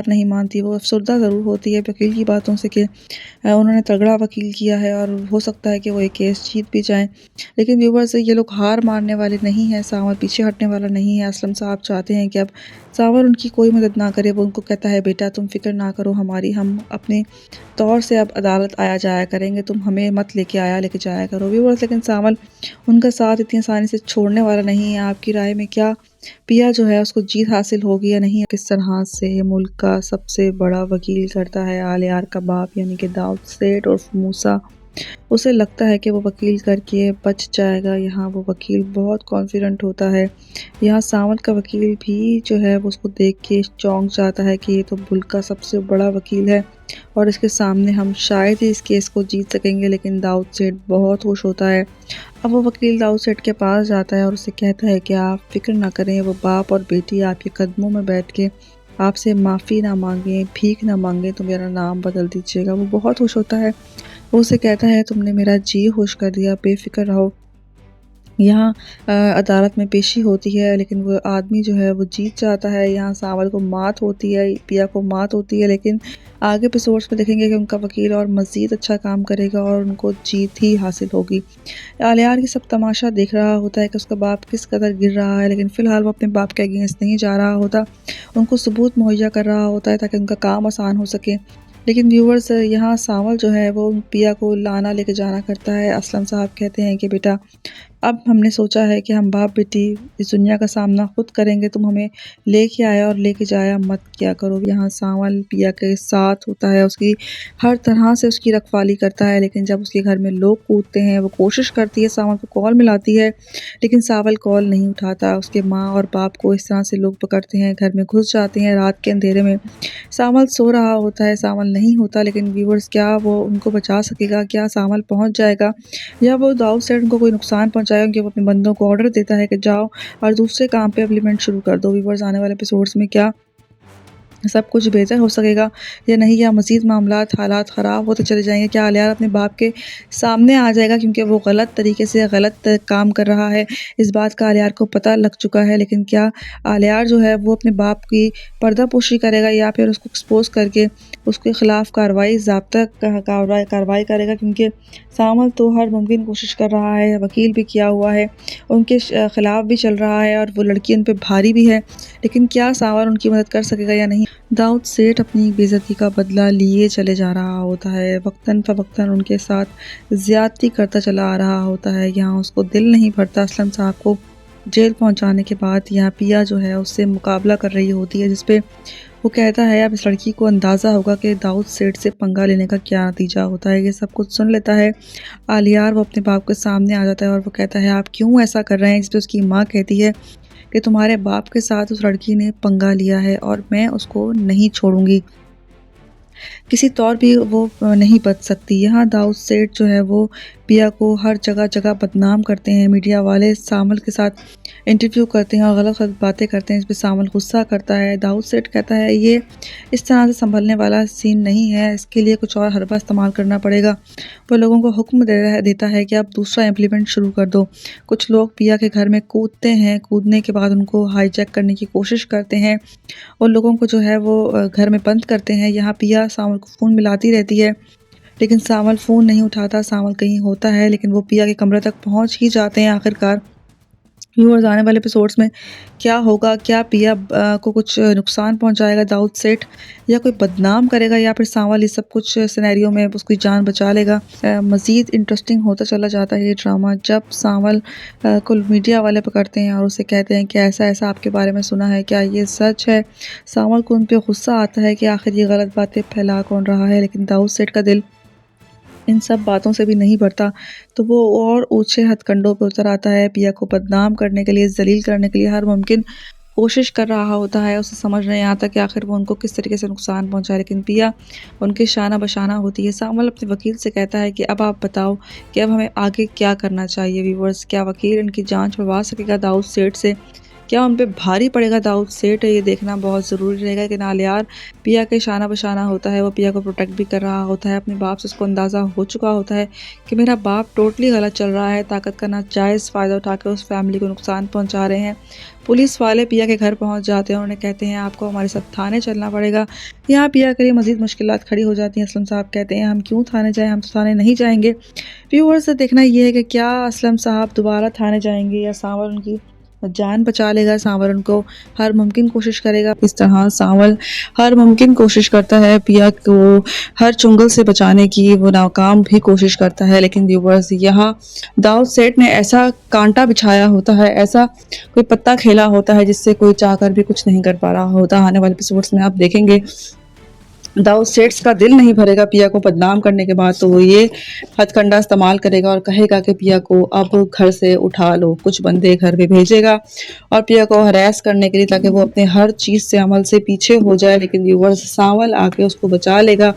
नहीं मानती, वो अफसरदा ज़रूर होती है वकील की बातों से कि उन्होंने तगड़ा वकील किया है और हो सकता है कि वो ये केस जीत भी जाएँ। लेकिन व्यूअर्स, ये लोग हार मानने वाले नहीं हैं, सावर पीछे हटने वाला नहीं है। असलम साहब चाहते हैं कि अब सावर उनकी कोई मदद ना करे। वो उनको कहता है, बेटा तुम फ़िक्र ना करो हमारी, हम अपने तौर से अब अदालत आया जाया करेंगे, तुम हमें मत लेके जाया करो। व्यूअर्स, लेकिन सावल उनका साथ इतनी आसानी से छोड़ने वाला नहीं है। आपकी राय में क्या पिया जो है उसको जीत हासिल होगी या नहीं? किस तरह से मुल्क का सबसे बड़ा वकील करता है आलियार का बाप यानी कि दाऊद सेठ और मूसा, उसे लगता है कि वो वकील करके बच जाएगा। यहाँ वो वकील बहुत कॉन्फिडेंट होता है। यहाँ सावल का वकील भी जो है वो उसको देख के चौंक जाता है कि ये तो मुल्क का सबसे बड़ा वकील है और इसके सामने हम शायद ही इस केस को जीत सकेंगे। लेकिन दाऊद सेठ बहुत खुश होता है। अब वो वकील दाऊद सेठ के पास जाता है और उसे कहता है कि आप फिक्र ना करें, वो बाप और बेटी आपके कदमों में बैठ के आपसे माफ़ी ना मांगें, भीख ना मांगें, तो मेरा नाम बदल दीजिएगा। वो बहुत खुश होता है। वो उसे कहता है, तुमने मेरा जी खुश कर दिया, बेफिक्र रहो। यहाँ अदालत में पेशी होती है लेकिन वो आदमी जो है वो जीत जाता है। यहाँ सावल को मात होती है, पिया को मात होती है, लेकिन आगे एपिसोड्स में देखेंगे कि उनका वकील और मज़ीद अच्छा काम करेगा और उनको जीत ही हासिल होगी। आलियार ये सब तमाशा देख रहा होता है कि उसका बाप किस कदर गिर रहा है, लेकिन फ़िलहाल वो अपने बाप के अगेंस्ट नहीं जा रहा होता, उनको सबूत मुहैया कर रहा होता है ताकि उनका काम आसान हो सके। लेकिन व्यूअर्स, यहाँ सावल जो है वो पिया को लाना लेके जाना करता है। असलम साहब कहते हैं कि बेटा अब हमने सोचा है कि हम बाप बेटी इस दुनिया का सामना खुद करेंगे, तुम हमें लेके आया और लेके जाया मत किया करो। यहाँ सावल पिया के साथ होता है, उसकी हर तरह से उसकी रखवाली करता है। लेकिन जब उसके घर में लोग कूदते हैं, वो कोशिश करती है सावल को कॉल मिलाती है, लेकिन सावल कॉल नहीं उठाता। उसके माँ और बाप को इस तरह से लोग पकड़ते हैं, घर में घुस जाते हैं रात के अंधेरे में। सावल सो रहा होता है, सावल नहीं होता, लेकिन व्यूअर्स, क्या वो उनको बचा सकेगा? क्या सावल पहुँच जाएगा या वो दाऊद सेठ उनको कोई नुकसान पहुंचाएगा? क्योंकि वो अपने बंदों को ऑर्डर देता है कि जाओ और दूसरे काम पे इम्प्लीमेंट शुरू कर दो। व्यूअर्स, आने वाले एपिसोड्स में क्या सब कुछ बेहतर हो सकेगा या नहीं, या मज़ीद मामलात हालात ख़राब होते चले जाएंगे? क्या आलियार अपने बाप के सामने आ जाएगा क्योंकि वो गलत तरीके से गलत काम कर रहा है? इस बात का आलियार को पता लग चुका है, लेकिन क्या आलियार जो है वो अपने बाप की पर्दापोशी करेगा या फिर उसको एक्सपोज करके उसके ख़िलाफ़ कार्रवाई करेगा? क्योंकि सामल तो हर मुमकिन कोशिश कर रहा है, वकील भी किया हुआ है, उनके ख़िलाफ़ भी चल रहा है और वो लड़की उन पे भारी भी है, लेकिन क्या सावल उनकी मदद कर सकेगा या नहीं? दाऊद सेठ अपनी बेइज्जती का बदला लिए चले जा रहा होता है, वक्तन फ़वक्तन उनके साथ ज़्यादती करता चला आ रहा होता है। यहाँ उसको दिल नहीं भरता असलम साहब को जेल पहुंचाने के बाद। यहाँ पिया जो है उससे मुकाबला कर रही होती है, जिसपे वो कहता है अब इस लड़की को अंदाज़ा होगा कि दाऊद सेठ से पंगा लेने का क्या नतीजा होता है। ये सब कुछ सुन लेता है आलियार, वो अपने बाप के सामने आ जाता है और वो कहता है, आप क्यों ऐसा कर रहे हैं? इस पर उसकी माँ कहती है कि तुम्हारे बाप के साथ उस लड़की ने पंगा लिया है और मैं उसको नहीं छोड़ूंगी, किसी तौर भी वो नहीं बच सकती। यहाँ दाऊद सेठ जो है वो पिया को हर जगह जगह बदनाम करते हैं। मीडिया वाले सामल के साथ इंटरव्यू करते हैं और गलत गलत बातें करते हैं, इस पर सामल गुस्सा करता है। दाऊद सेठ कहता है ये इस तरह से संभलने वाला सीन नहीं है, इसके लिए कुछ और हरबा इस्तेमाल करना पड़ेगा। वो लोगों को हुक्म देता है कि आप दूसरा इम्प्लीमेंट शुरू कर दो। कुछ लोग पिया के घर में कूदते हैं, कूदने के बाद उनको हाईजैक करने की कोशिश करते हैं और लोगों को जो है वो घर में बंद करते हैं। यहाँ पिया सावल को फ़ोन मिलाती रहती है, लेकिन सावल फ़ोन नहीं उठाता। सावल कहीं होता है, लेकिन वो पिया के कमरे तक पहुंच ही जाते हैं आखिरकार। व्यूअर्स, आने वाले एपिसोड्स में क्या होगा? क्या पिया को कुछ नुकसान पहुंचाएगा दाऊद सेठ, या कोई बदनाम करेगा, या फिर सावल इस सब कुछ सिनेरियो में उसकी जान बचा लेगा? मज़ीद इंटरेस्टिंग होता चला जाता है ये ड्रामा जब सावल को मीडिया वाले पकड़ते हैं और उसे कहते हैं कि ऐसा ऐसा आपके बारे में सुना है, क्या ये सच है? सावल को उन पर गुस्सा आता है कि आखिर ये गलत बातें फैला कौन रहा है, लेकिन दाऊद सेठ का दिल इन सब बातों से भी नहीं भरता, तो वो और ऊंचे हथकंडों पे उतर आता है। पिया को बदनाम करने के लिए, जलील करने के लिए हर मुमकिन कोशिश कर रहा होता है। उसे समझ नहीं आता कि आखिर वो उनको किस तरीके से नुकसान पहुंचाए, लेकिन पिया उनके शाना बशाना होती है। सामल अपने वकील से कहता है कि अब आप बताओ कि अब हमें आगे क्या करना चाहिए। व्यूअर्स, क्या वकील इनकी जान छुड़वा सकेगा दाऊद सेठ से? क्या उन पे भारी पड़ेगा दाऊद सेठ? ये देखना बहुत ज़रूरी रहेगा कि नालियार पिया के शाना बशाना होता है, वो पिया को प्रोटेक्ट भी कर रहा होता है अपने बाप से। उसको अंदाज़ा हो चुका होता है कि मेरा बाप टोटली गलत चल रहा है, ताकत का नाजायज़ फ़ायदा उठा के उस फैमिली को नुकसान पहुँचा रहे हैं। पुलिस वाले पिया के घर पहुँच जाते हैं और उन्हें कहते हैं आपको हमारे साथ थाने चलना पड़ेगा। यहाँ पिया के लिए मज़ीद मुश्किलात खड़ी हो जाती हैं। असलम साहब कहते हैं हम क्यों थाने जाएँ, हम तो थाने नहीं जाएँगे। व्यूअर्स से देखना ये है कि क्या असलम साहब दोबारा थाने जाएँगे या सांवल उनकी जान बचा लेगा। सांवल उनको हर मुमकिन कोशिश करेगा। इस तरह सांवल हर मुमकिन कोशिश करता है पिया को हर चुंगल से बचाने की, वो नाकाम भी कोशिश करता है। लेकिन व्यूअर्स यहाँ दाऊद सेठ ने ऐसा कांटा बिछाया होता है, ऐसा कोई पत्ता खेला होता है जिससे कोई चाहकर भी कुछ नहीं कर पा रहा होता। आने वाले एपिसोड्स में आप देखेंगे दाऊद सेठ का दिल नहीं भरेगा पिया को बदनाम करने के बाद, तो वो ये हथकंडा इस्तेमाल करेगा और कहेगा कि पिया को अब घर से उठा लो। कुछ बंदे घर पे भेजेगा और पिया को हरास करने के लिए, ताकि वो अपने हर चीज़ से अमल से पीछे हो जाए। लेकिन व्यूअर्स सांवल आके उसको बचा लेगा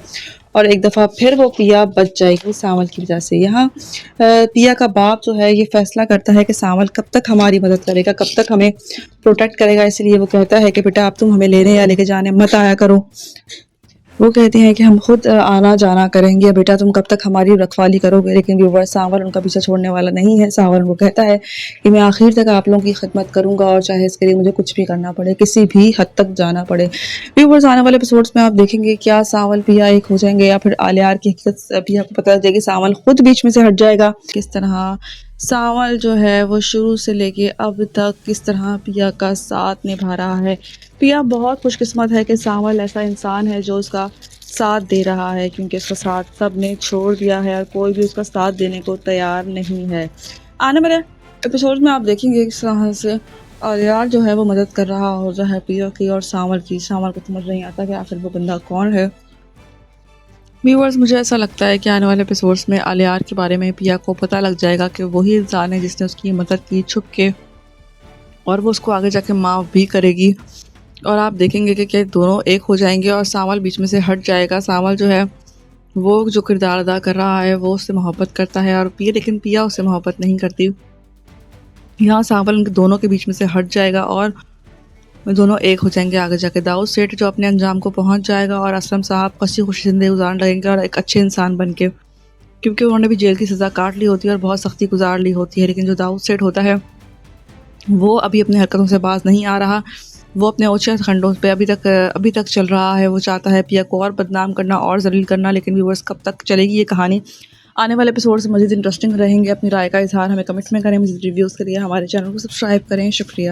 और एक दफ़ा फिर वो पिया बच जाएगी सांवल की वजह से। यहाँ पिया का बाप जो है ये फैसला करता है कि सांवल कब तक हमारी मदद करेगा, कब तक हमें प्रोटेक्ट करेगा। इसलिए वो कहता है कि बेटा अब तुम हमें लेने या लेके जाने मत आया करो। वो कहते हैं कि हम खुद आना जाना करेंगे, बेटा तुम कब तक हमारी रखवाली करोगे। लेकिन व्यूवर सांवल उनका पीछा छोड़ने वाला नहीं है। सांवल वो कहता है कि मैं आखिर तक आप लोगों की खिदमत करूंगा और चाहे इसके लिए मुझे कुछ भी करना पड़े, किसी भी हद तक जाना पड़े। व्यूवर्स आने वाले एपिसोड्स में आप देखेंगे क्या सांवल पिया एक हो जाएंगे या फिर आलियार की हकीकत पिया को पता चलेगी, सांवल खुद बीच में से हट जाएगा। किस तरह सांवल जो है वो शुरू से लेके अब तक किस तरह पिया का साथ निभा रहा है। पिया बहुत खुशकिस्मत है कि सांवल ऐसा इंसान है जो उसका साथ दे रहा है, क्योंकि उसका साथ सब ने छोड़ दिया है और कोई भी उसका साथ देने को तैयार नहीं है। आने वाले एपिसोड में आप देखेंगे किस तरह से आलियार जो है वो मदद कर रहा होता है पिया की और सांवल की। सांवल को समझ नहीं आता कि आखिर वो बंदा कौन है। व्यूअर्स मुझे ऐसा लगता है कि आने वाले एपिसोड्स में आलियार के बारे में पिया को पता लग जाएगा कि वही इंसान है जिसने उसकी मदद की छुप के, और वो उसको आगे जाके माफ़ भी करेगी। और आप देखेंगे कि क्या दोनों एक हो जाएंगे और सांवल बीच में से हट जाएगा। सांवल जो है वो जो किरदार अदा कर रहा है वो उससे मोहब्बत करता है और पिया, लेकिन पिया उससे मोहब्बत नहीं करती। यहाँ सांवल उनके दोनों के बीच में से हट जाएगा और दोनों एक हो जाएंगे आगे जाके। दाऊद सेठ जो अपने अंजाम को पहुंच जाएगा और असलम साहब हंसी खुशी जिंदगी गुजारने लगेंगे और एक अच्छे इंसान बन के, क्योंकि उन्होंने भी जेल की सज़ा काट ली होती है और बहुत सख्ती गुजार ली होती है। लेकिन जो दाऊद सेठ होता है वो अभी अपनी हरकतों से बाज नहीं आ रहा। वो अपने ओछे खंडों पे अभी तक चल रहा है। वो चाहता है पिया को और बदनाम करना और जलील करना। लेकिन व्यूअर्स कब तक चलेगी ये कहानी? आने वाले एपिसोड से मज़ीद इंटरेस्टिंग रहेंगे। अपनी राय का इजहार हमें कमेंट्स में करें। मज़ीद रिव्यूज़ के लिए हमारे चैनल को सब्सक्राइब करें। शुक्रिया।